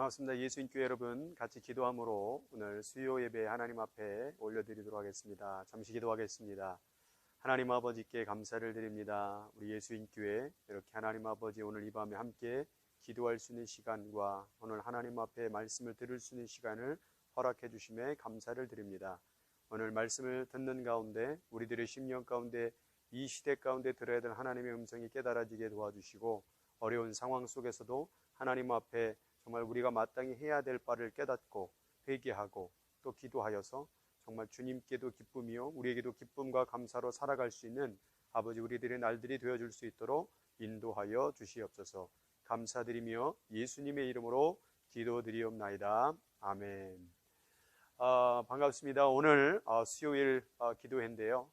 반갑습니다. 예수인교회 여러분, 같이 기도함으로 오늘 수요 예배 하나님 앞에 올려드리도록 하겠습니다. 잠시 기도하겠습니다. 하나님 아버지께 감사를 드립니다. 우리 예수인교회 이렇게 하나님 아버지 오늘 이 밤에 함께 기도할 수 있는 시간과 오늘 하나님 앞에 말씀을 들을 수 있는 시간을 허락해 주심에 감사를 드립니다. 오늘 말씀을 듣는 가운데 우리들의 심령 가운데 이 시대 가운데 들어야 될 하나님의 음성이 깨달아지게 도와주시고, 어려운 상황 속에서도 하나님 앞에 정말 우리가 마땅히 해야 될 바를 깨닫고 회개하고 또 기도하여서 정말 주님께도 기쁨이요 우리에게도 기쁨과 감사로 살아갈 수 있는 아버지 우리들의 날들이 되어줄 수 있도록 인도하여 주시옵소서. 감사드리며 예수님의 이름으로 기도드리옵나이다. 아멘. 반갑습니다. 오늘 수요일 기도회인데요.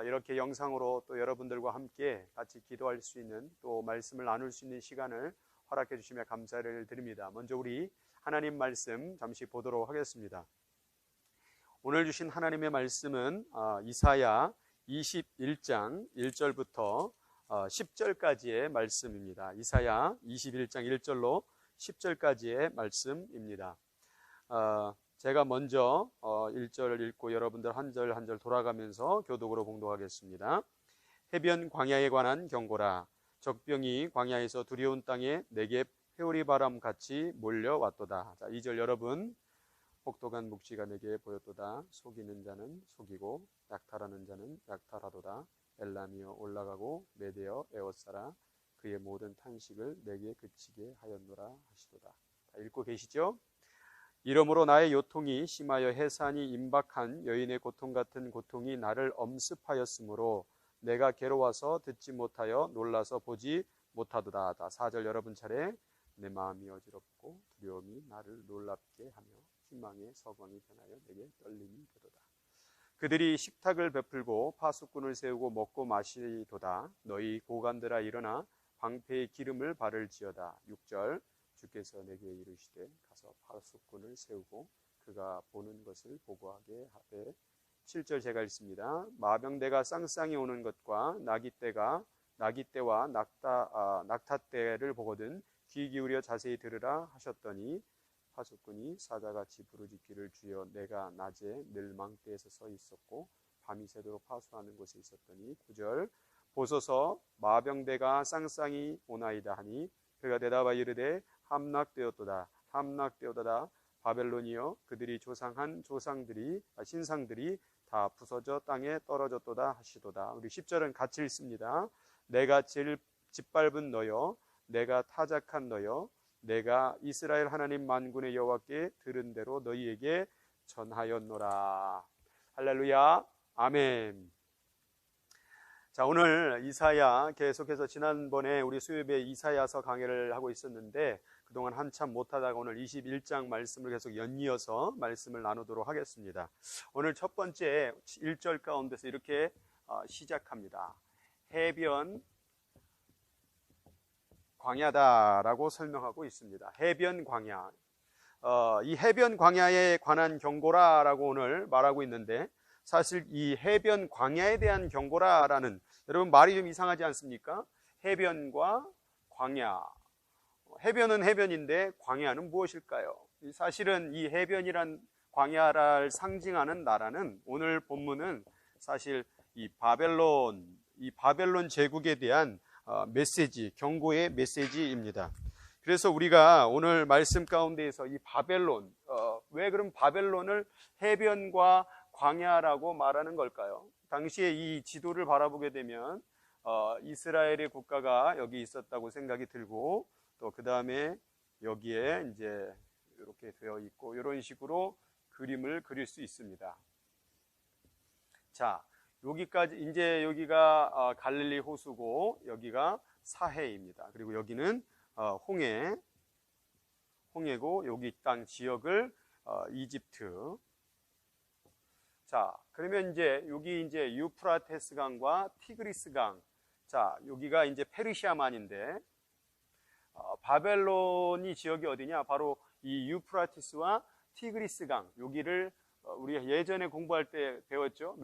이렇게 영상으로 또 여러분들과 함께 같이 기도할 수 있는, 또 말씀을 나눌 수 있는 시간을 허락해 주시며 감사를 드립니다. 먼저 우리 하나님 말씀 잠시 보도록 하겠습니다. 오늘 주신 하나님의 말씀은 이사야 21장 1절부터 10절까지의 말씀입니다. 이사야 21장 1절로 10절까지의 말씀입니다. 제가 먼저 1절을 읽고 여러분들 한 절 한 절 돌아가면서 교독으로 봉독하겠습니다. 해변 광야에 관한 경고라. 적병이 광야에서 두려운 땅에 내게 회오리 바람 같이 몰려왔도다. 자, 2절 여러분. 혹독한 묵시가 내게 보였도다. 속이는 자는 속이고 약탈하는 자는 약탈하도다. 엘람이여 올라가고 메대여 에워싸라. 그의 모든 탄식을 내게 그치게 하였노라 하시도다. 자, 읽고 계시죠? 이러므로 나의 요통이 심하여 해산이 임박한 여인의 고통 같은 고통이 나를 엄습하였으므로 내가 괴로워서 듣지 못하여 놀라서 보지 못하도다. 4절 여러분 차례. 내 마음이 어지럽고 두려움이 나를 놀랍게 하며 희망의 서광이 변하여 내게 떨림이 되도다. 그들이 식탁을 베풀고 파수꾼을 세우고 먹고 마시도다. 너희 고관들아 일어나 방패의 기름을 바를지어다. 6절 주께서 내게 이르시되 가서 파수꾼을 세우고 그가 보는 것을 보고하게 하되. 7절 제가 읽습니다. 마병대가 쌍쌍이 오는 것과 나기떼와 낙타떼를 보거든 귀 기울여 자세히 들으라 하셨더니 파수꾼이 사자같이 부르짖기를 주여 내가 낮에 늘 망대에서 서 있었고 밤이 새도록 파수하는 곳에 있었더니. 9절 보소서 마병대가 쌍쌍이 오나이다 하니 그가 대답하여 이르되 함락되었도다. 바벨론이여 그들이 조상한 신상들이 다 부서져 땅에 떨어졌도다 하시도다. 우리 10절은 같이 읽습니다. 내가 제일 짓밟은 너여, 내가 타작한 너여, 내가 이스라엘 하나님 만군의 여호와께 들은 대로 너희에게 전하였노라. 할렐루야. 아멘. 자, 오늘 이사야 계속해서 지난번에 우리 수요예배 이사야서 강해를 하고 있었는데 그동안 한참 못하다가 오늘 21장 말씀을 계속 연이어서 말씀을 나누도록 하겠습니다. 오늘 첫 번째 1절 가운데서 이렇게 시작합니다. 해변 광야다라고 설명하고 있습니다. 해변 광야. 이 해변 광야에 관한 경고라라고 오늘 말하고 있는데, 사실 이 해변 광야에 대한 경고라라는, 여러분 말이 좀 이상하지 않습니까? 해변과 광야. 해변은 해변인데 광야는 무엇일까요? 사실은 이 해변이란 광야를 상징하는 나라는, 오늘 본문은 사실 이 바벨론 제국에 대한 메시지, 경고의 메시지입니다. 그래서 우리가 오늘 말씀 가운데에서 이 바벨론, 왜 그럼 바벨론을 해변과 광야라고 말하는 걸까요? 당시에 이 지도를 바라보게 되면 이스라엘의 국가가 여기 있었다고 생각이 들고, 또 그 다음에 여기에 이제 이렇게 되어 있고 이런 식으로 그림을 그릴 수 있습니다. 자, 여기까지 이제 여기가 갈릴리 호수고 여기가 사해입니다. 그리고 여기는 홍해고 여기 땅 지역을 이집트. 자, 그러면 이제 여기 이제 유프라테스 강과 티그리스 강. 자, 여기가 이제 페르시아만인데 바벨론이 지역이 어디냐? 바로 이 유프라티스와 티그리스 강. 여기를 우리가 예전에 공부할 때 배웠죠.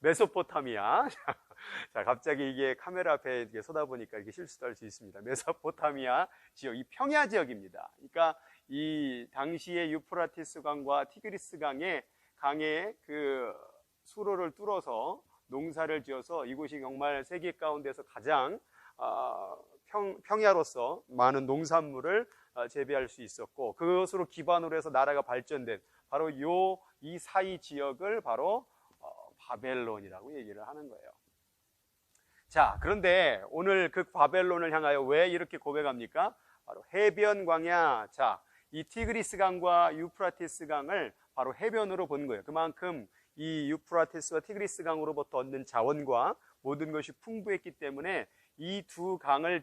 메소포타미아. 자, 갑자기 이게 카메라 앞에 이렇게 쏟아보니까 이렇게 실수도 할 수 있습니다. 메소포타미아 지역, 이 평야 지역입니다. 그러니까 이 당시에 유프라티스 강과 티그리스 강의 그 수로를 뚫어서 농사를 지어서 이곳이 정말 세계 가운데서 가장 평야로서 많은 농산물을 재배할 수 있었고, 그것으로 기반으로 해서 나라가 발전된 바로 이 사이 지역을 바로 바벨론이라고 얘기를 하는 거예요. 자, 그런데 오늘 그 바벨론을 향하여 왜 이렇게 고백합니까? 바로 해변 광야. 자, 이 티그리스 강과 유프라티스 강을 바로 해변으로 본 거예요. 그만큼 이 유프라티스와 티그리스 강으로부터 얻는 자원과 모든 것이 풍부했기 때문에 이 두 강을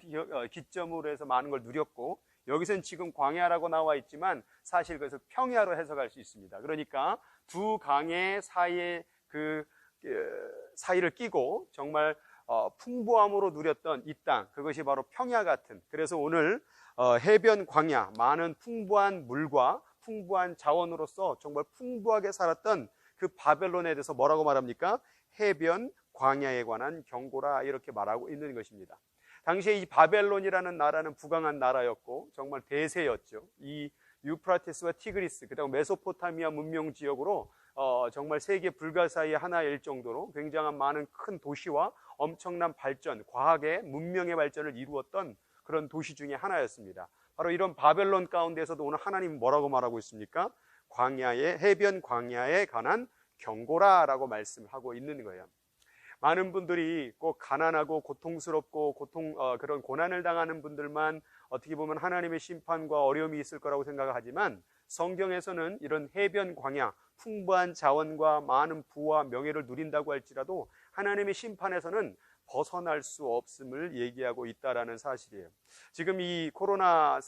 기점으로 해서 많은 걸 누렸고, 여기서는 지금 광야라고 나와 있지만 사실 그것을 평야로 해석할 수 있습니다. 그러니까 두 강의 사이에 사이를 끼고 정말 풍부함으로 누렸던 이 땅, 그것이 바로 평야 같은, 그래서 오늘 해변 광야, 많은 풍부한 물과 풍부한 자원으로서 정말 풍부하게 살았던 그 바벨론에 대해서 뭐라고 말합니까? 해변 광야에 관한 경고라, 이렇게 말하고 있는 것입니다. 당시에 이 바벨론이라는 나라는 부강한 나라였고 정말 대세였죠. 이 유프라테스와 티그리스, 그다음 메소포타미아 문명 지역으로 정말 세계 불가사의 하나일 정도로 굉장한 많은 큰 도시와 엄청난 발전, 과학의 문명의 발전을 이루었던 그런 도시 중에 하나였습니다. 바로 이런 바벨론 가운데서도 오늘 하나님 뭐라고 말하고 있습니까? 해변 광야에 관한 경고라라고 말씀하고 있는 거예요. 많은 분들이 꼭 가난하고 고통스럽고 그런 고난을 당하는 분들만 어떻게 보면 하나님의 심판과 어려움이 있을 거라고 생각하지만, 성경에서는 이런 해변 광야, 풍부한 자원과 많은 부와 명예를 누린다고 할지라도 하나님의 심판에서는 벗어날 수 없음을 얘기하고 있다라는 사실이에요. 지금 이 코로나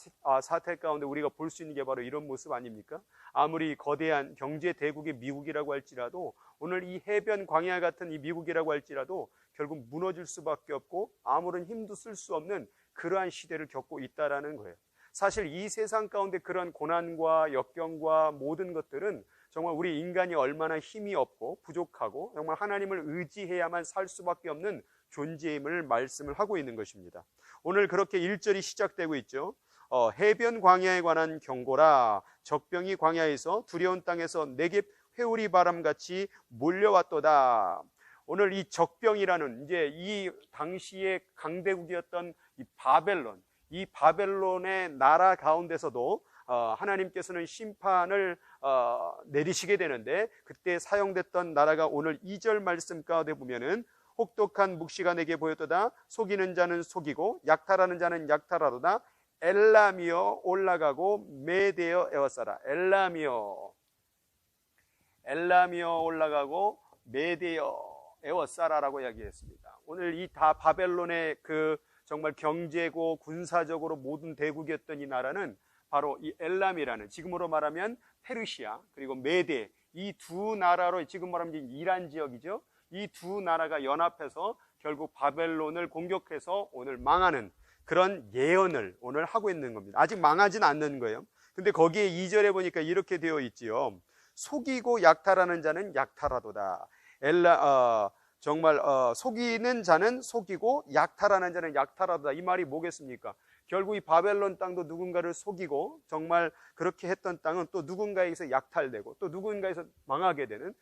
사태 가운데 우리가 볼 수 있는 게 바로 이런 모습 아닙니까? 아무리 거대한 경제 대국의 미국이라고 할지라도 오늘 이 해변 광야 같은 이 미국이라고 할지라도 결국 무너질 수밖에 없고 아무런 힘도 쓸 수 없는 그러한 시대를 겪고 있다라는 거예요. 사실 이 세상 가운데 그런 고난과 역경과 모든 것들은 정말 우리 인간이 얼마나 힘이 없고 부족하고 정말 하나님을 의지해야만 살 수밖에 없는 존재임을 말씀을 하고 있는 것입니다. 오늘 그렇게 1절이 시작되고 있죠. 해변 광야에 관한 경고라. 적병이 광야에서 두려운 땅에서 내게 회오리 바람같이 몰려왔도다. 오늘 이 적병이라는 이제 이 당시의 강대국이었던 이 바벨론의 나라 가운데서도 하나님께서는 심판을 내리시게 되는데, 그때 사용됐던 나라가 오늘 2절 말씀 가운데 보면은 혹독한 묵시가 내게 보였도다. 속이는 자는 속이고 약탈하는 자는 약탈하도다. 엘람이여 올라가고 메대여 에워싸라. 엘람이여 올라가고 메대여 에워싸라라고 이야기했습니다. 오늘 이 다 바벨론의 그 정말 경제고 군사적으로 모든 대국이었던 이 나라는 바로 이 엘람이라는, 지금으로 말하면 페르시아 그리고 메대, 이 두 나라로, 지금 말하면 이란 지역이죠. 이 두 나라가 연합해서 결국 바벨론을 공격해서 오늘 망하는 그런 예언을 오늘 하고 있는 겁니다. 아직 망하진 않는 거예요. 근데 거기에 2절에 보니까 이렇게 되어 있지요. 속이고 약탈하는 자는 약탈하도다. 속이는 자는 속이고 약탈하는 자는 약탈하도다. 이 말이 뭐겠습니까? 결국 이 바벨론 땅도 누군가를 속이고 정말 그렇게 했던 땅은 또 누군가에게서 약탈되고 또 누군가에서 망하게 되는,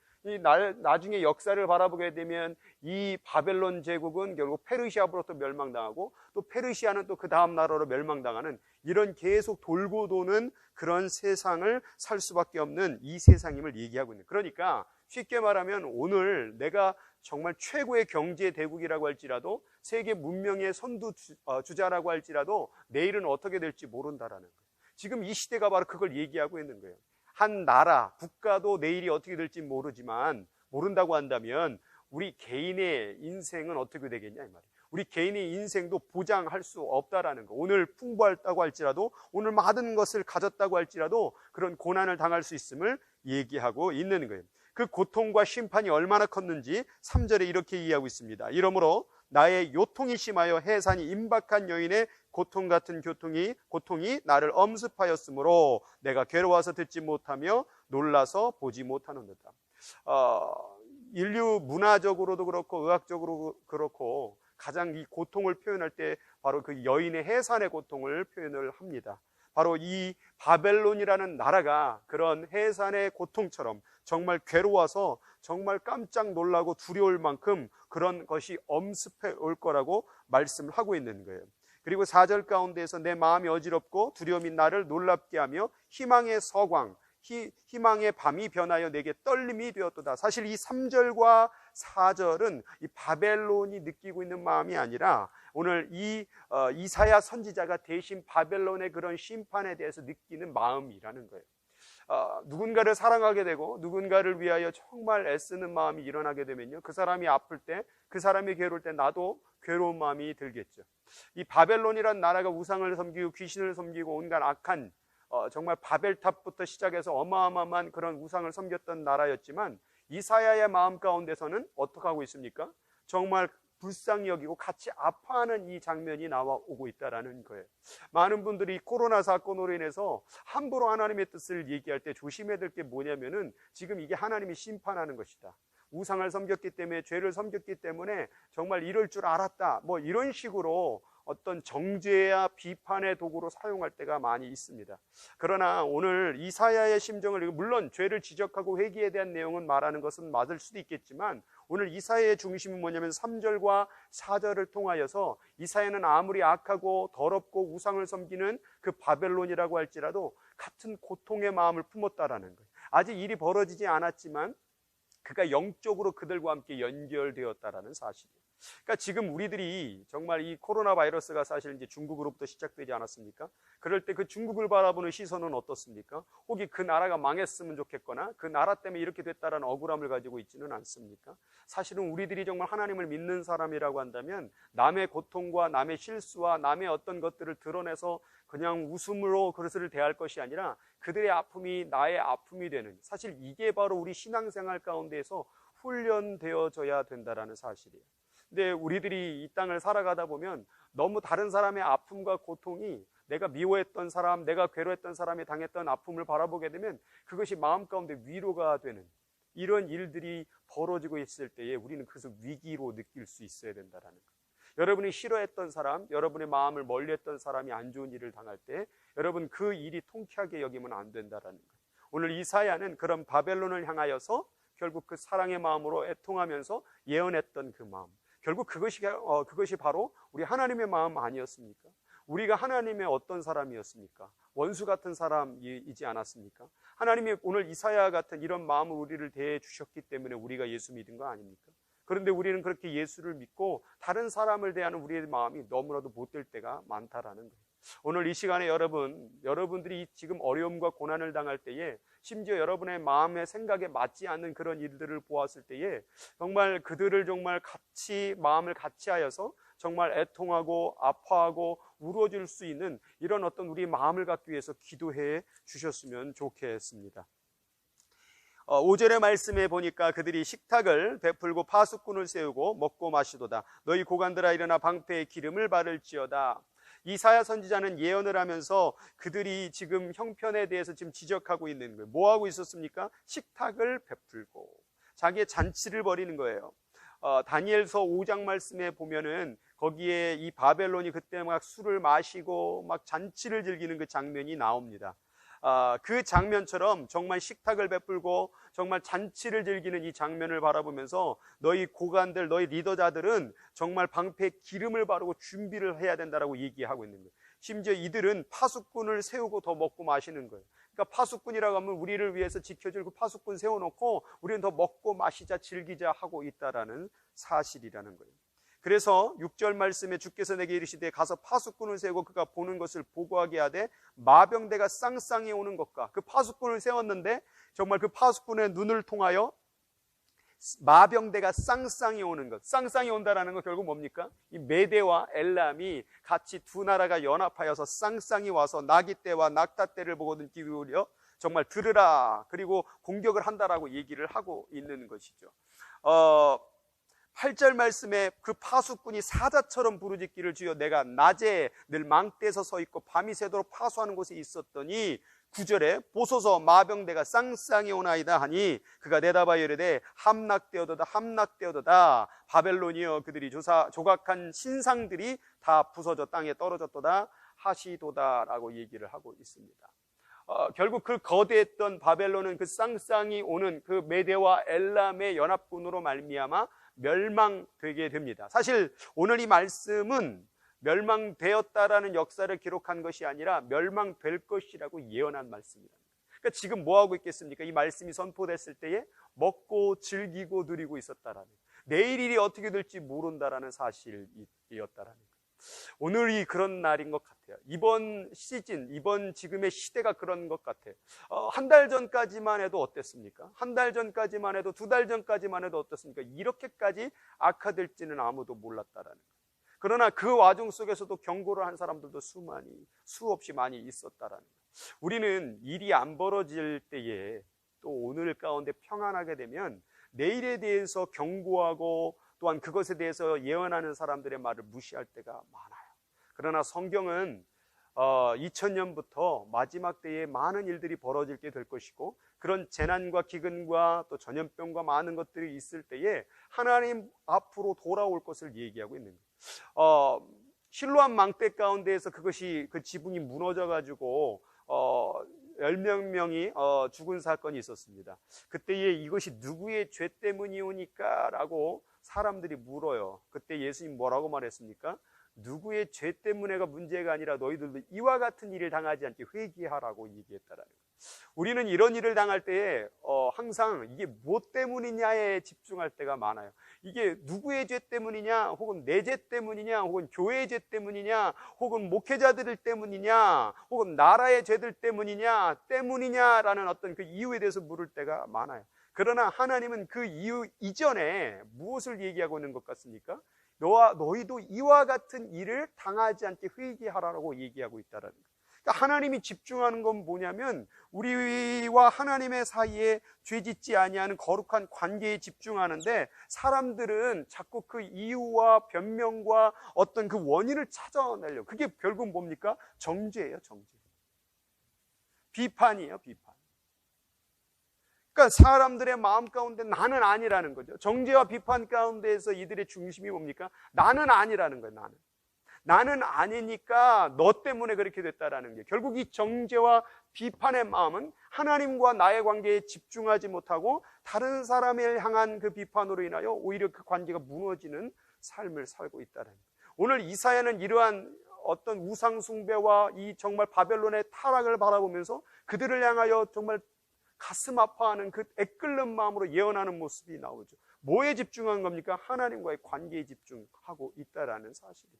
나중에 역사를 바라보게 되면 이 바벨론 제국은 결국 페르시아로부터 멸망당하고 또 페르시아는 또 그 다음 나라로 멸망당하는, 이런 계속 돌고 도는 그런 세상을 살 수밖에 없는 이 세상임을 얘기하고 있는. 그러니까 쉽게 말하면 오늘 내가 정말 최고의 경제 대국이라고 할지라도 세계 문명의 선두주자라고 할지라도 내일은 어떻게 될지 모른다라는 거예요. 지금 이 시대가 바로 그걸 얘기하고 있는 거예요. 한 나라, 국가도 내일이 어떻게 될지 모르지만, 모른다고 한다면 우리 개인의 인생은 어떻게 되겠냐 이 말이에요. 우리 개인의 인생도 보장할 수 없다라는 거. 오늘 풍부하다고 할지라도, 오늘 많은 것을 가졌다고 할지라도 그런 고난을 당할 수 있음을 얘기하고 있는 거예요. 그 고통과 심판이 얼마나 컸는지 3절에 이렇게 이해하고 있습니다. 이러므로 나의 요통이 심하여 해산이 임박한 여인의 고통 같은 고통이 나를 엄습하였으므로 내가 괴로워서 듣지 못하며 놀라서 보지 못하는도다. 인류 문화적으로도 그렇고 의학적으로 그렇고 가장 이 고통을 표현할 때 바로 그 여인의 해산의 고통을 표현을 합니다. 바로 이 바벨론이라는 나라가 그런 해산의 고통처럼 정말 괴로워서 정말 깜짝 놀라고 두려울 만큼 그런 것이 엄습해 올 거라고 말씀을 하고 있는 거예요. 그리고 4절 가운데에서 내 마음이 어지럽고 두려움이 나를 놀랍게 하며 희망의 서광, 희망의 밤이 변하여 내게 떨림이 되었도다. 사실 이 3절과 4절은 이 바벨론이 느끼고 있는 마음이 아니라 오늘 이사야 선지자가 대신 바벨론의 그런 심판에 대해서 느끼는 마음이라는 거예요. 누군가를 사랑하게 되고 누군가를 위하여 정말 애쓰는 마음이 일어나게 되면요, 그 사람이 아플 때, 그 사람이 괴로울 때 나도 괴로운 마음이 들겠죠. 이 바벨론이란 나라가 우상을 섬기고 귀신을 섬기고 온갖 악한 정말 바벨탑부터 시작해서 어마어마한 그런 우상을 섬겼던 나라였지만 이사야의 마음 가운데서는 어떻게 하고 있습니까? 정말 불쌍히 여기고 같이 아파하는 이 장면이 나와오고 있다는 거예요. 많은 분들이 코로나 사건으로 인해서 함부로 하나님의 뜻을 얘기할 때 조심해야 될 게 뭐냐면은 지금 이게 하나님이 심판하는 것이다. 우상을 섬겼기 때문에, 죄를 섬겼기 때문에 정말 이럴 줄 알았다, 뭐 이런 식으로 어떤 정죄와 비판의 도구로 사용할 때가 많이 있습니다. 그러나 오늘 이사야의 심정을, 물론 죄를 지적하고 회개에 대한 내용은 말하는 것은 맞을 수도 있겠지만 오늘 이사야의 중심은 뭐냐면 3절과 4절을 통하여서 이사야는 아무리 악하고 더럽고 우상을 섬기는 그 바벨론이라고 할지라도 같은 고통의 마음을 품었다라는 거예요. 아직 일이 벌어지지 않았지만 그가 영적으로 그들과 함께 연결되었다라는 사실이에요. 그러니까 지금 우리들이 정말 이 코로나 바이러스가 사실 이제 중국으로부터 시작되지 않았습니까? 그럴 때 그 중국을 바라보는 시선은 어떻습니까? 혹이 그 나라가 망했으면 좋겠거나 그 나라 때문에 이렇게 됐다라는 억울함을 가지고 있지는 않습니까? 사실은 우리들이 정말 하나님을 믿는 사람이라고 한다면 남의 고통과 남의 실수와 남의 어떤 것들을 드러내서 그냥 웃음으로 그것을 대할 것이 아니라 그들의 아픔이 나의 아픔이 되는, 사실 이게 바로 우리 신앙생활 가운데에서 훈련되어져야 된다라는 사실이에요. 근데 우리들이 이 땅을 살아가다 보면 너무 다른 사람의 아픔과 고통이, 내가 미워했던 사람, 내가 괴로웠던 사람이 당했던 아픔을 바라보게 되면 그것이 마음 가운데 위로가 되는 이런 일들이 벌어지고 있을 때에 우리는 그것을 위기로 느낄 수 있어야 된다는 거예요. 여러분이 싫어했던 사람, 여러분의 마음을 멀리했던 사람이 안 좋은 일을 당할 때 여러분 그 일이 통쾌하게 여기면 안 된다는 거예요. 오늘 이사야는 그런 바벨론을 향하여서 결국 그 사랑의 마음으로 애통하면서 예언했던 그 마음, 결국 그것이 바로 우리 하나님의 마음 아니었습니까? 우리가 하나님의 어떤 사람이었습니까? 원수 같은 사람이지 않았습니까? 하나님이 오늘 이사야 같은 이런 마음을 우리를 대해 주셨기 때문에 우리가 예수 믿은 거 아닙니까? 그런데 우리는 그렇게 예수를 믿고 다른 사람을 대하는 우리의 마음이 너무나도 못될 때가 많다라는 거예요. 오늘 이 시간에 여러분들이 지금 어려움과 고난을 당할 때에, 심지어 여러분의 마음의 생각에 맞지 않는 그런 일들을 보았을 때에 정말 그들을 정말 마음을 같이 하여서 정말 애통하고 아파하고 울어줄 수 있는 이런 어떤 우리 마음을 갖기 위해서 기도해 주셨으면 좋겠습니다. 5절의 말씀에 보니까 그들이 식탁을 베풀고 파수꾼을 세우고 먹고 마시도다. 너희 고관들아 일어나 방패에 기름을 바를지어다. 이사야 선지자는 예언을 하면서 그들이 지금 형편에 대해서 지금 지적하고 있는 거예요. 뭐 하고 있었습니까? 식탁을 베풀고 자기의 잔치를 벌이는 거예요. 다니엘서 5장 말씀에 보면은 거기에 이 바벨론이 그때 막 술을 마시고 막 잔치를 즐기는 그 장면이 나옵니다. 그 장면처럼 정말 식탁을 베풀고 정말 잔치를 즐기는 이 장면을 바라보면서 너희 고관들, 너희 리더자들은 정말 방패에 기름을 바르고 준비를 해야 된다라고 얘기하고 있는 거예요. 심지어 이들은 파수꾼을 세우고 더 먹고 마시는 거예요. 그러니까 파수꾼이라고 하면 우리를 위해서 지켜줄 그 파수꾼 세워놓고 우리는 더 먹고 마시자 즐기자 하고 있다라는 사실이라는 거예요. 그래서 6절 말씀에 주께서 내게 이르시되 가서 파수꾼을 세우고 그가 보는 것을 보고하게 하되 마병대가 쌍쌍이 오는 것과, 그 파수꾼을 세웠는데 정말 그 파수꾼의 눈을 통하여 마병대가 쌍쌍이 오는 것, 쌍쌍이 온다라는 건 결국 뭡니까? 이 메대와 엘람이 같이 두 나라가 연합하여서 쌍쌍이 와서 나기 때와 낙타 때를 보거든 귀 기울여 정말 들으라, 그리고 공격을 한다라고 얘기를 하고 있는 것이죠. 8절 말씀에 그 파수꾼이 사자처럼 부르짖기를 주여 내가 낮에 늘 망대에서 서 있고 밤이 새도록 파수하는 곳에 있었더니 9절에 보소서 마병대가 쌍쌍이 오나이다 하니 그가 대답하여 이르되 함락되어도다 함락되어도다 바벨론이여 그들이 조각한 신상들이 다 부서져 땅에 떨어졌도다 하시도다라고 얘기를 하고 있습니다. 결국 그 거대했던 바벨론은 그 쌍쌍이 오는 그 메대와 엘람의 연합군으로 말미암아 멸망되게 됩니다. 사실 오늘 이 말씀은 멸망되었다라는 역사를 기록한 것이 아니라 멸망될 것이라고 예언한 말씀이다. 그러니까 지금 뭐 하고 있겠습니까? 이 말씀이 선포됐을 때에 먹고 즐기고 누리고 있었다라는, 내일 일이 어떻게 될지 모른다라는 사실이었다라는 거예요. 오늘이 그런 날인 것 같아요. 이번 시즌, 이번 지금의 시대가 그런 것 같아요. 한 달 전까지만 해도 어땠습니까? 한 달 전까지만 해도, 2달 전까지만 해도 어떻습니까? 이렇게까지 악화될지는 아무도 몰랐다라는 거예요. 그러나 그 와중 속에서도 경고를 한 사람들도 수없이 많이 있었다라는 거예요. 우리는 일이 안 벌어질 때에 또 오늘 가운데 평안하게 되면 내일에 대해서 경고하고 또한 그것에 대해서 예언하는 사람들의 말을 무시할 때가 많아요. 그러나 성경은 2000년부터 마지막 때에 많은 일들이 벌어지게 될 것이고 그런 재난과 기근과 또 전염병과 많은 것들이 있을 때에 하나님 앞으로 돌아올 것을 얘기하고 있는 거예요. 실로암 망대 가운데에서 그 지붕이 무너져 가지고 10명이 죽은 사건이 있었습니다. 그때에 이것이 누구의 죄 때문이오니까? 라고 사람들이 물어요. 그때 예수님 뭐라고 말했습니까? 누구의 죄 때문에가 문제가 아니라 너희들도 이와 같은 일을 당하지 않게 회개하라고 얘기했다라는 거예요. 우리는 이런 일을 당할 때에 항상 이게 뭐 때문이냐에 집중할 때가 많아요. 이게 누구의 죄 때문이냐, 혹은 내 죄 때문이냐, 혹은 교회의 죄 때문이냐, 혹은 목회자들 때문이냐, 혹은 나라의 죄들 때문이냐라는 어떤 그 이유에 대해서 물을 때가 많아요. 그러나 하나님은 그 이유 이전에 무엇을 얘기하고 있는 것 같습니까? 너희도 이와 같은 일을 당하지 않게 회개하라고 얘기하고 있다라는 거예요. 그러니까 하나님이 집중하는 건 뭐냐면 우리와 하나님의 사이에 죄짓지 아니하는 거룩한 관계에 집중하는데, 사람들은 자꾸 그 이유와 변명과 어떤 그 원인을 찾아내려고. 그게 결국 뭡니까? 정죄예요, 정죄. 비판이에요, 비판. 그러니까 사람들의 마음 가운데 나는 아니라는 거죠. 정죄와 비판 가운데에서 이들의 중심이 뭡니까? 나는 아니라는 거예요. 나는 아니니까 너 때문에 그렇게 됐다라는 게, 결국 이 정죄와 비판의 마음은 하나님과 나의 관계에 집중하지 못하고 다른 사람을 향한 그 비판으로 인하여 오히려 그 관계가 무너지는 삶을 살고 있다는 거예요. 오늘 이사야는 이러한 어떤 우상 숭배와 이 정말 바벨론의 타락을 바라보면서 그들을 향하여 정말 가슴 아파하는 그 애끓는 마음으로 예언하는 모습이 나오죠. 뭐에 집중한 겁니까? 하나님과의 관계에 집중하고 있다라는 사실이에요.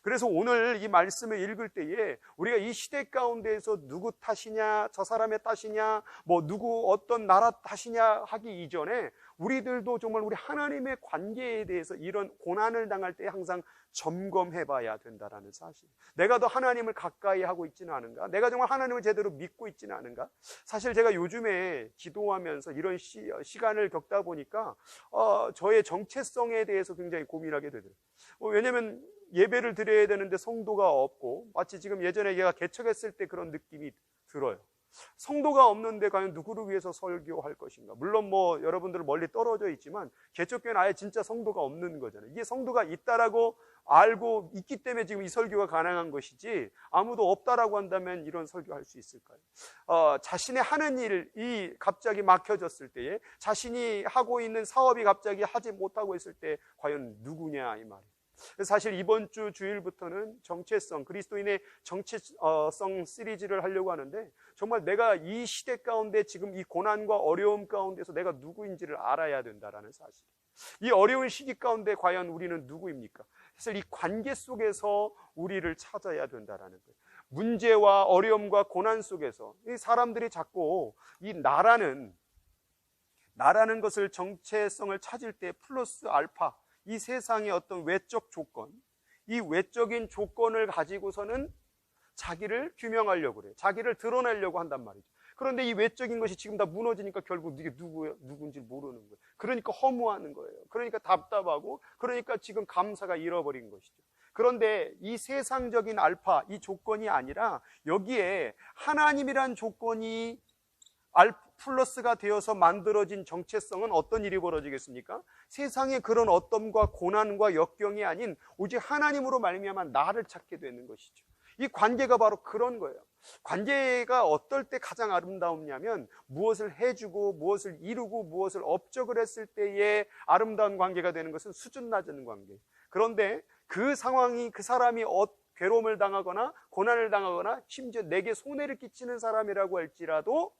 그래서 오늘 이 말씀을 읽을 때에 우리가 이 시대 가운데에서 누구 탓이냐, 저 사람의 탓이냐, 뭐 누구 어떤 나라 탓이냐 하기 이전에 우리들도 정말 우리 하나님의 관계에 대해서 이런 고난을 당할 때 항상 점검해 봐야 된다라는 사실. 내가 더 하나님을 가까이 하고 있지는 않은가? 내가 정말 하나님을 제대로 믿고 있지는 않은가? 사실 제가 요즘에 기도하면서 이런 시간을 겪다 보니까 저의 정체성에 대해서 굉장히 고민하게 되더라고요. 왜냐하면 예배를 드려야 되는데 성도가 없고, 마치 지금 예전에 얘가 개척했을 때 그런 느낌이 들어요. 성도가 없는데 과연 누구를 위해서 설교할 것인가? 물론 뭐 여러분들 멀리 떨어져 있지만 개척교회는 아예 진짜 성도가 없는 거잖아요. 이게 성도가 있다라고 알고 있기 때문에 지금 이 설교가 가능한 것이지, 아무도 없다라고 한다면 이런 설교할 수 있을까요? 자신의 하는 일이 갑자기 막혀졌을 때에, 자신이 하고 있는 사업이 갑자기 하지 못하고 있을 때 과연 누구냐 이 말이에요. 사실 이번 주 주일부터는 정체성, 그리스도인의 정체성 시리즈를 하려고 하는데, 정말 내가 이 시대 가운데 지금 이 고난과 어려움 가운데서 내가 누구인지를 알아야 된다라는 사실. 이 어려운 시기 가운데 과연 우리는 누구입니까? 사실 이 관계 속에서 우리를 찾아야 된다라는 거예요. 문제와 어려움과 고난 속에서 이 사람들이 자꾸 이 나라는 것을, 정체성을 찾을 때 플러스 알파, 이 세상의 어떤 외적 조건, 이 외적인 조건을 가지고서는 자기를 규명하려고 그래요. 자기를 드러내려고 한단 말이죠. 그런데 이 외적인 것이 지금 다 무너지니까 결국 이게 누군지 모르는 거예요. 그러니까 허무하는 거예요. 그러니까 답답하고, 그러니까 지금 감사가 잃어버린 것이죠. 그런데 이 세상적인 알파, 이 조건이 아니라 여기에 하나님이란 조건이 플러스가 되어서 만들어진 정체성은 어떤 일이 벌어지겠습니까? 세상의 그런 어떠함과 고난과 역경이 아닌 오직 하나님으로 말미암아 나를 찾게 되는 것이죠. 이 관계가 바로 그런 거예요. 관계가 어떨 때 가장 아름다우냐면 무엇을 해주고 무엇을 이루고 무엇을 업적을 했을 때의 아름다운 관계가 되는 것은 수준 낮은 관계. 그런데 그 상황이 그 사람이 괴로움을 당하거나 고난을 당하거나 심지어 내게 손해를 끼치는 사람이라고 할지라도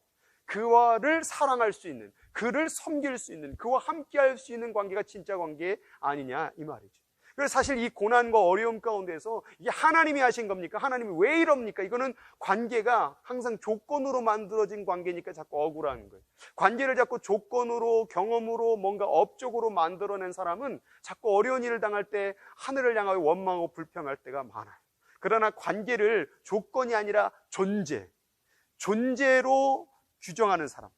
그와를 사랑할 수 있는, 그를 섬길 수 있는, 그와 함께 할 수 있는 관계가 진짜 관계 아니냐 이 말이죠. 그래서 사실 이 고난과 어려움 가운데서 이게 하나님이 하신 겁니까? 하나님이 왜 이럽니까? 이거는 관계가 항상 조건으로 만들어진 관계니까 자꾸 억울한 거예요. 관계를 자꾸 조건으로, 경험으로, 뭔가 업적으로 만들어낸 사람은 자꾸 어려운 일을 당할 때 하늘을 향하여 원망하고 불평할 때가 많아요. 그러나 관계를 조건이 아니라 존재로 규정하는 사람,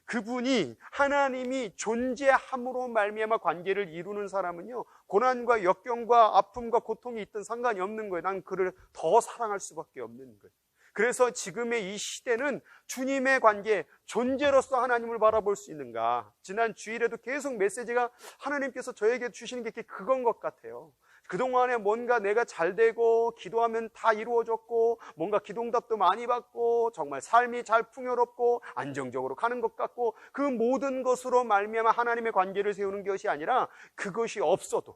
그분이 하나님이 존재함으로 말미암아 관계를 이루는 사람은요, 고난과 역경과 아픔과 고통이 있든 상관이 없는 거예요. 난 그를 더 사랑할 수밖에 없는 거예요. 그래서 지금의 이 시대는 주님의 관계, 존재로서 하나님을 바라볼 수 있는가? 지난 주일에도 계속 메시지가 하나님께서 저에게 주시는 게 그건 것 같아요. 그동안에 뭔가 내가 잘 되고 기도하면 다 이루어졌고 뭔가 기도응답도 많이 받고 정말 삶이 잘 풍요롭고 안정적으로 가는 것 같고 그 모든 것으로 말미암아 하나님의 관계를 세우는 것이 아니라 그것이 없어도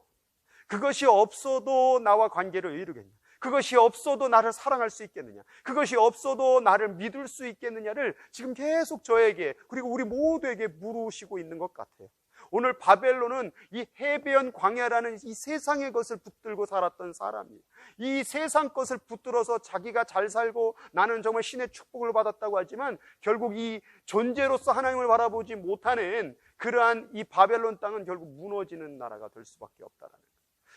나와 관계를 이루겠냐, 그것이 없어도 나를 사랑할 수 있겠느냐, 그것이 없어도 나를 믿을 수 있겠느냐를 지금 계속 저에게 그리고 우리 모두에게 물으시고 있는 것 같아요. 오늘 바벨론은 이 해변 광야라는 이 세상의 것을 붙들고 살았던 사람이에요. 이 세상 것을 붙들어서 자기가 잘 살고 나는 정말 신의 축복을 받았다고 하지만 결국 이 존재로서 하나님을 바라보지 못하는 그러한 이 바벨론 땅은 결국 무너지는 나라가 될 수밖에 없다는 거예요.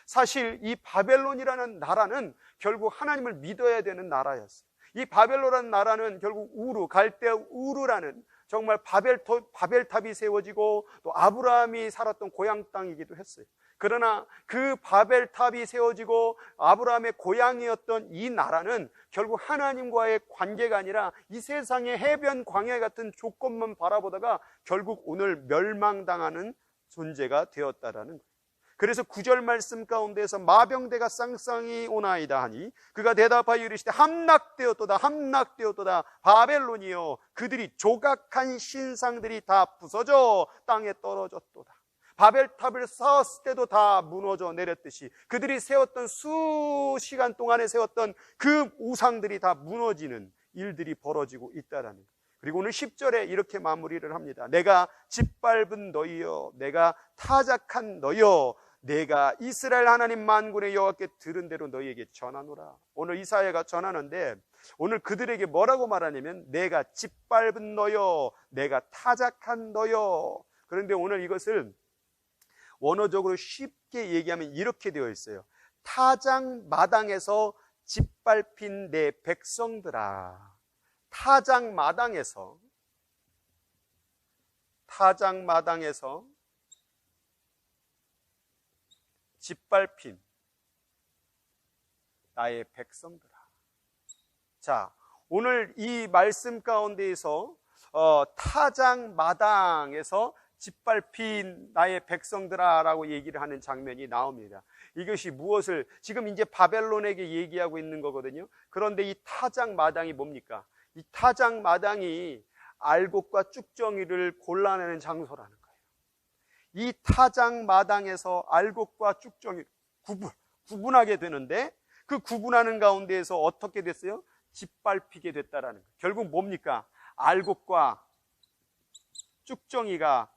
사실 이 바벨론이라는 나라는 결국 하나님을 믿어야 되는 나라였어요. 이 바벨론이라는 나라는 결국 갈대아 우르라는 정말 바벨탑이 세워지고 또 아브라함이 살았던 고향 땅이기도 했어요. 그러나 그 바벨탑이 세워지고 아브라함의 고향이었던 이 나라는 결국 하나님과의 관계가 아니라 이 세상의 해변 광야 같은 조건만 바라보다가 결국 오늘 멸망당하는 존재가 되었다라는 거예요. 그래서 9절 말씀 가운데서 마병대가 쌍쌍이 오나이다 하니 그가 대답하여 이르시되 함락되었도다 바벨론이여, 그들이 조각한 신상들이 다 부서져 땅에 떨어졌도다. 바벨탑을 쌓았을 때도 다 무너져 내렸듯이 그들이 세웠던 수시간 동안에 세웠던 그 우상들이 다 무너지는 일들이 벌어지고 있다라는 거예요. 그리고 오늘 10절에 이렇게 마무리를 합니다. 내가 짓밟은 너희여, 내가 타작한 너희여, 내가 이스라엘 하나님 만군의 여호와께 들은 대로 너희에게 전하노라. 오늘 이사야가 전하는데 오늘 그들에게 뭐라고 말하냐면 내가 짓밟은 너여, 내가 타작한 너여. 그런데 오늘 이것을 원어적으로 쉽게 얘기하면 이렇게 되어 있어요. 타작 마당에서 짓밟힌 내 백성들아. 타작 마당에서 짓밟힌 나의 백성들아. 자, 오늘 이 말씀 가운데에서 타작 마당에서 짓밟힌 나의 백성들아 라고 얘기를 하는 장면이 나옵니다. 이것이 무엇을 지금 이제 바벨론에게 얘기하고 있는 거거든요. 그런데 이 타작 마당이 뭡니까? 이 타작 마당이 알곡과 쭉정이를 골라내는 장소라는 거예요. 이 타작 마당에서 알곡과 쭉정이를 구분하게 되는데 그 구분하는 가운데에서 어떻게 됐어요? 짓밟히게 됐다라는 거예요. 결국 뭡니까? 알곡과 쭉정이가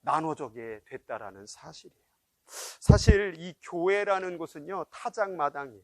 나눠지게 됐다라는 사실이에요. 사실 이 교회라는 곳은요, 타작 마당이에요.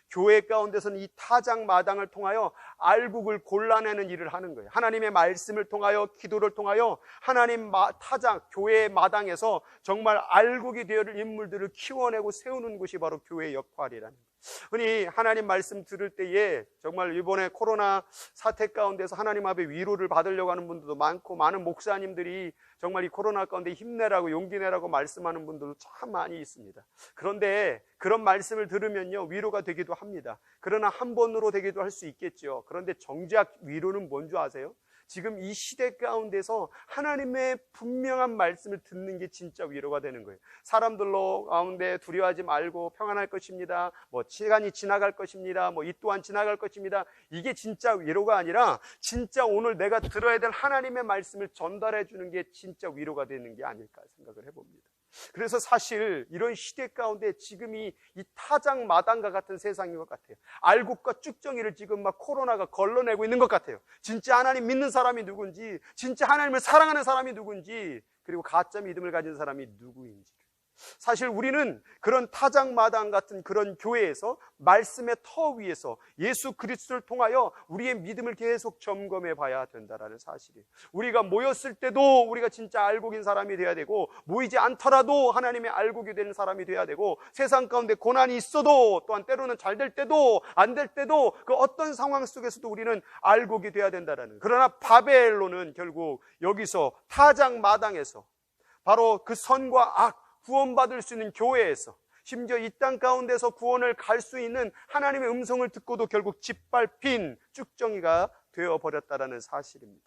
교회 가운데서는 이 타작 마당을 통하여 알곡을 골라내는 일을 하는 거예요. 하나님의 말씀을 통하여, 기도를 통하여 하나님 타작, 교회의 마당에서 정말 알곡이 되어야 할 인물들을 키워내고 세우는 것이 바로 교회의 역할이라는 거예요. 흔히 하나님 말씀 들을 때에 정말 이번에 코로나 사태 가운데서 하나님 앞에 위로를 받으려고 하는 분들도 많고, 많은 목사님들이 정말 이 코로나 가운데 힘내라고, 용기 내라고 말씀하는 분들도 참 많이 있습니다. 그런데 그런 말씀을 들으면요, 위로가 되기도 합니다. 그러나 한 번으로 되기도 할 수 있겠죠. 그런데 정작 위로는 뭔지 아세요? 지금 이 시대 가운데서 하나님의 분명한 말씀을 듣는 게 진짜 위로가 되는 거예요. 사람들로 가운데 두려워하지 말고 평안할 것입니다. 시간이 지나갈 것입니다. 이 또한 지나갈 것입니다. 이게 진짜 위로가 아니라 진짜 오늘 내가 들어야 될 하나님의 말씀을 전달해 주는 게 진짜 위로가 되는 게 아닐까 생각을 해봅니다. 그래서 사실 이런 시대 가운데 지금이 이 타작마당과 같은 세상인 것 같아요. 알곡과 쭉정이를 지금 막 코로나가 걸러내고 있는 것 같아요. 진짜 하나님 믿는 사람이 누군지, 진짜 하나님을 사랑하는 사람이 누군지, 그리고 가짜 믿음을 가진 사람이 누구인지. 사실 우리는 그런 타작마당 같은 그런 교회에서 말씀의 터 위에서 예수 그리스도를 통하여 우리의 믿음을 계속 점검해 봐야 된다라는 사실이에요. 우리가 모였을 때도 우리가 진짜 알곡인 사람이 돼야 되고, 모이지 않더라도 하나님의 알곡이 되는 사람이 돼야 되고, 세상 가운데 고난이 있어도, 또한 때로는 잘 될 때도 안 될 때도 그 어떤 상황 속에서도 우리는 알곡이 돼야 된다라는. 그러나 바벨론은 결국 여기서 타작마당에서 바로 그 선과 악, 구원받을 수 있는 교회에서, 심지어 이 땅 가운데서 구원을 갈 수 있는 하나님의 음성을 듣고도 결국 짓밟힌 쭉정이가 되어버렸다는 사실입니다.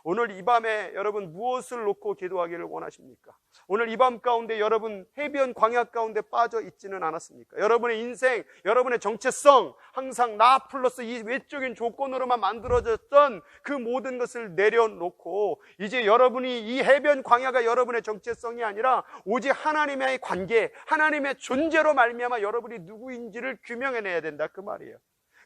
오늘 이 밤에 여러분 무엇을 놓고 기도하기를 원하십니까? 오늘 이 밤 가운데 여러분 해변 광야 가운데 빠져 있지는 않았습니까? 여러분의 인생, 여러분의 정체성, 항상 나 플러스 이 외적인 조건으로만 만들어졌던 그 모든 것을 내려놓고 이제 여러분이 이 해변 광야가 여러분의 정체성이 아니라 오직 하나님의 관계, 하나님의 존재로 말미암아 여러분이 누구인지를 규명해내야 된다, 그 말이에요.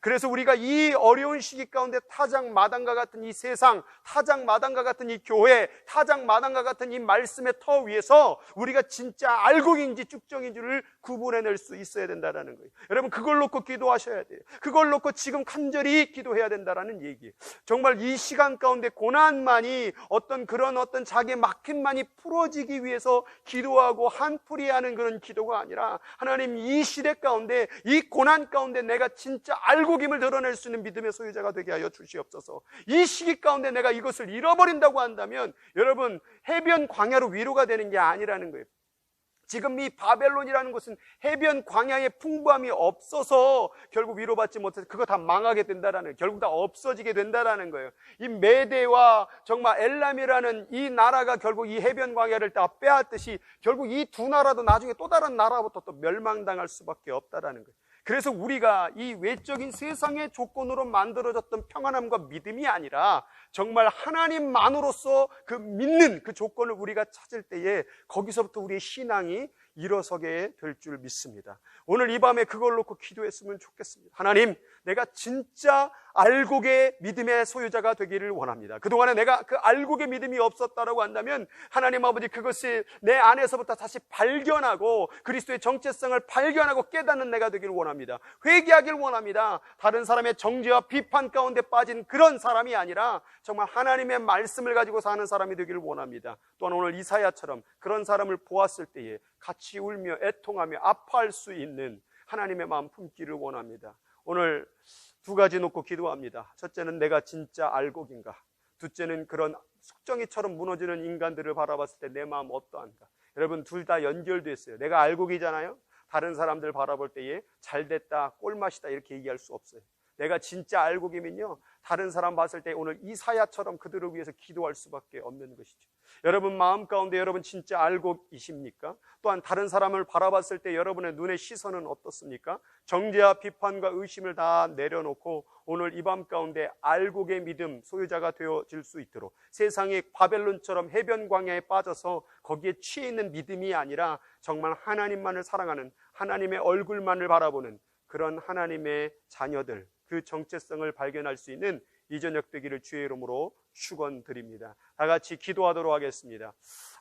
그래서 우리가 이 어려운 시기 가운데 타작마당과 같은 이 세상, 타작마당과 같은 이 교회, 타작마당과 같은 이 말씀의 터 위에서 우리가 진짜 알곡인지 쭉정인지를 구분해낼 수 있어야 된다는 거예요. 여러분, 그걸 놓고 기도하셔야 돼요. 그걸 놓고 지금 간절히 기도해야 된다는 얘기예요. 정말 이 시간 가운데 고난만이 어떤 자기의 막힘만이 풀어지기 위해서 기도하고 한풀이하는 그런 기도가 아니라, 하나님 이 시대 가운데, 이 고난 가운데 내가 진짜 알곡임을 드러낼 수 있는 믿음의 소유자가 되게 하여 주시옵소서. 이 시기 가운데 내가 이것을 잃어버린다고 한다면 여러분, 해변 광야로 위로가 되는 게 아니라는 거예요. 지금 이 바벨론이라는 곳은 해변 광야의 풍부함이 없어서 결국 위로받지 못해서 그거 다 망하게 된다라는 거예요. 결국 다 없어지게 된다라는 거예요. 이 메대와 정말 엘람이라는 이 나라가 결국 이 해변 광야를 다 빼앗듯이 결국 이 두 나라도 나중에 또 다른 나라부터 또 멸망당할 수밖에 없다라는 거예요. 그래서 우리가 이 외적인 세상의 조건으로 만들어졌던 평안함과 믿음이 아니라 정말 하나님만으로서 그 믿는 그 조건을 우리가 찾을 때에 거기서부터 우리의 신앙이 일어서게 될 줄 믿습니다. 오늘 이 밤에 그걸 놓고 기도했으면 좋겠습니다. 하나님, 내가 진짜 알곡의 믿음의 소유자가 되기를 원합니다. 그동안에 내가 그 알곡의 믿음이 없었다라고 한다면 하나님 아버지, 그것을 내 안에서부터 다시 발견하고 그리스도의 정체성을 발견하고 깨닫는 내가 되기를 원합니다. 회개하기를 원합니다. 다른 사람의 정죄와 비판 가운데 빠진 그런 사람이 아니라 정말 하나님의 말씀을 가지고 사는 사람이 되기를 원합니다. 또한 오늘 이사야처럼 그런 사람을 보았을 때에 같이 울며 애통하며 아파할 수 있는 하나님의 마음 품기를 원합니다. 오늘 두 가지 놓고 기도합니다. 첫째는 내가 진짜 알곡인가? 둘째는 그런 숙정이처럼 무너지는 인간들을 바라봤을 때 내 마음 어떠한가? 여러분, 둘 다 연결되어 있어요. 내가 알곡이잖아요. 다른 사람들 바라볼 때에 잘됐다, 꿀맛이다 이렇게 얘기할 수 없어요. 내가 진짜 알곡이면요, 다른 사람 봤을 때 오늘 이사야처럼 그들을 위해서 기도할 수밖에 없는 것이죠. 여러분 마음 가운데 여러분 진짜 알곡이십니까? 또한 다른 사람을 바라봤을 때 여러분의 눈의 시선은 어떻습니까? 정죄와 비판과 의심을 다 내려놓고 오늘 이 밤 가운데 알곡의 믿음 소유자가 되어질 수 있도록, 세상의 바벨론처럼 해변 광야에 빠져서 거기에 취해 있는 믿음이 아니라 정말 하나님만을 사랑하는, 하나님의 얼굴만을 바라보는 그런 하나님의 자녀들, 그 정체성을 발견할 수 있는 이 저녁 되기를 주의 이름으로 축원드립니다. 다 같이 기도하도록 하겠습니다.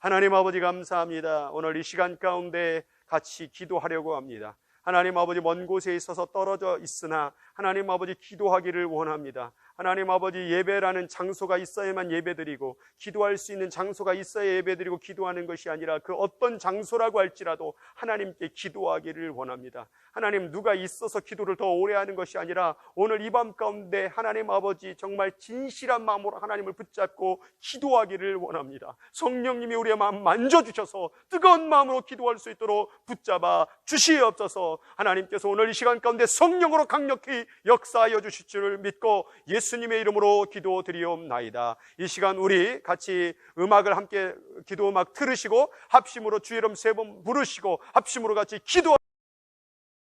하나님 아버지, 감사합니다. 오늘 이 시간 가운데 같이 기도하려고 합니다. 하나님 아버지, 먼 곳에 있어서 떨어져 있으나 하나님 아버지 기도하기를 원합니다. 하나님 아버지, 예배라는 장소가 있어야만 예배드리고 기도할 수 있는 장소가 있어야 예배드리고 기도하는 것이 아니라 그 어떤 장소라고 할지라도 하나님께 기도하기를 원합니다. 하나님, 누가 있어서 기도를 더 오래 하는 것이 아니라 오늘 이 밤 가운데 하나님 아버지 정말 진실한 마음으로 하나님을 붙잡고 기도하기를 원합니다. 성령님이 우리의 마음 만져주셔서 뜨거운 마음으로 기도할 수 있도록 붙잡아 주시옵소서. 하나님께서 오늘 이 시간 가운데 성령으로 강력히 역사하여 주실 줄을 믿고 예수님의 이름으로 기도드리옵나이다. 이 시간 우리 같이 음악을 함께 기도 음악 들으시고 합심으로 주의 이름 3번 부르시고 합심으로 같이 기도